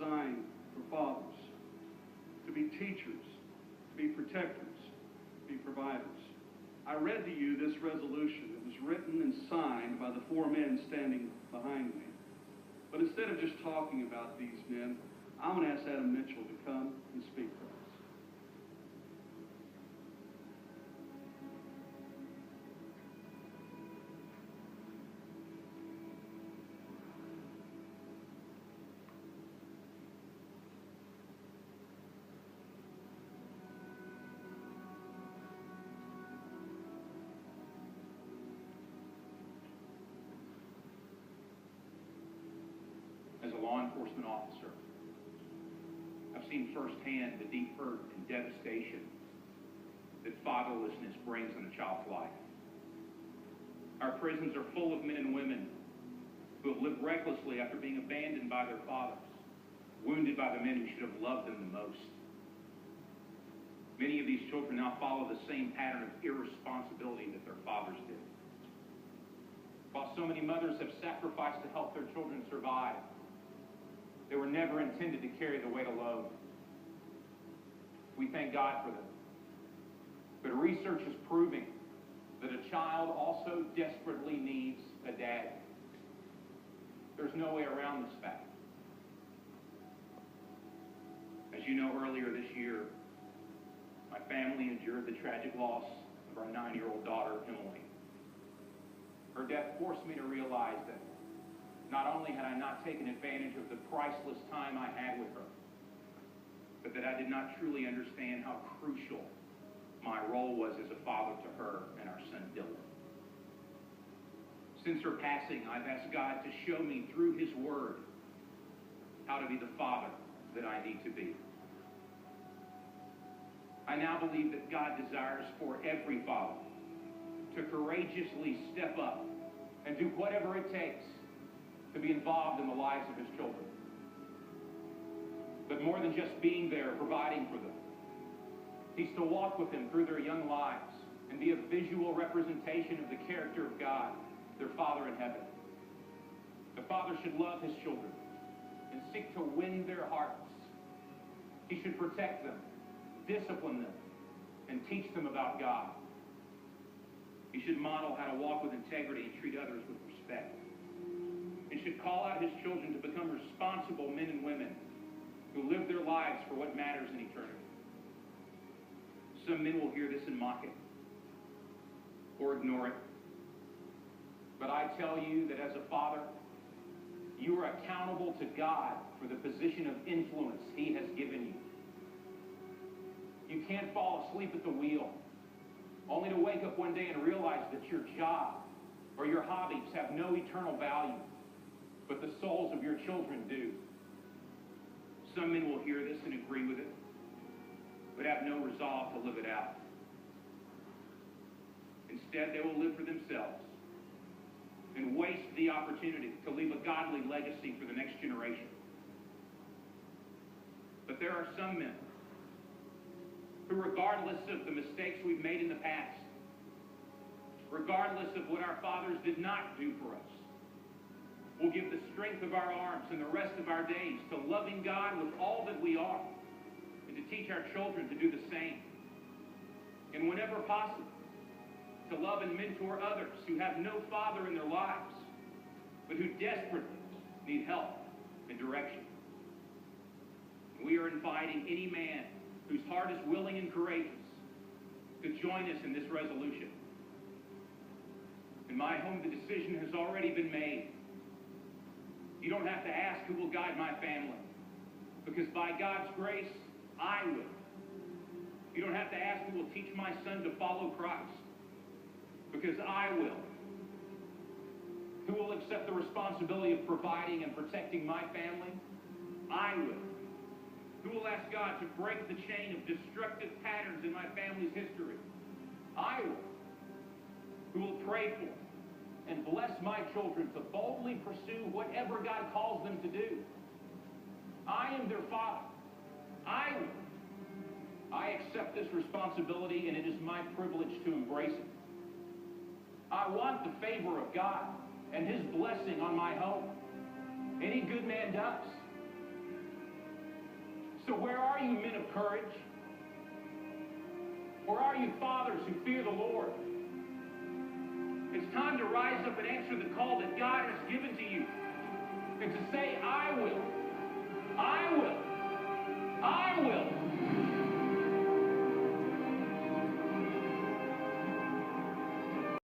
designed for fathers, to be teachers, to be protectors, to be providers. I read to you this resolution. It was written and signed by the four men standing behind me. But instead of just talking about these men, I'm going to ask Adam Mitchell to come and speak for us. As a law enforcement officer, I've seen firsthand the deep hurt and devastation that fatherlessness brings in a child's life. Our prisons are full of men and women who have lived recklessly after being abandoned by their fathers, wounded by the men who should have loved them the most. Many of these children now follow the same pattern of irresponsibility that their fathers did. While so many mothers have sacrificed to help their children survive, they were never intended to carry the weight alone. We thank God for them. But research is proving that a child also desperately needs a dad. There's no way around this fact. As you know, earlier this year, my family endured the tragic loss of our 9-year-old daughter, Emily. Her death forced me to realize that not only had I not taken advantage of the priceless time I had with her, but that I did not truly understand how crucial my role was as a father to her and our son Dylan. Since her passing, I've asked God to show me through His Word how to be the father that I need to be. I now believe that God desires for every father to courageously step up and do whatever it takes to be involved in the lives of his children. But more than just being there, providing for them, he's to walk with them through their young lives and be a visual representation of the character of God, their Father in heaven. The father should love his children and seek to win their hearts. He should protect them, discipline them, and teach them about God. He should model how to walk with integrity and treat others with respect. And should call out his children to become responsible men and women who live their lives for what matters in eternity. Some men will hear this and mock it or ignore it. But I tell you that as a father, you are accountable to God for the position of influence he has given you. You can't fall asleep at the wheel, only to wake up one day and realize that your job or your hobbies have no eternal value, but the souls of your children do. Some men will hear this and agree with it, but have no resolve to live it out. Instead, they will live for themselves and waste the opportunity to leave a godly legacy for the next generation. But there are some men who, regardless of the mistakes we've made in the past, regardless of what our fathers did not do for us, will give the strength of our arms and the rest of our days to loving God with all that we are, and to teach our children to do the same. And whenever possible, to love and mentor others who have no father in their lives, but who desperately need help and direction. We are inviting any man whose heart is willing and courageous to join us in this resolution. In my home, the decision has already been made. You don't have to ask who will guide my family, because by God's grace, I will. You don't have to ask who will teach my son to follow Christ, because I will. Who will accept the responsibility of providing and protecting my family? I will. Who will ask God to break the chain of destructive patterns in my family's history? I will. Who will pray for and bless my children to boldly pursue whatever God calls them to do? I am their father. I will. I accept this responsibility, and it is my privilege to embrace it. I want the favor of God and his blessing on my home. Any good man does. So where are you, men of courage? Where are you, fathers who fear the Lord? It's time to rise up and answer the call to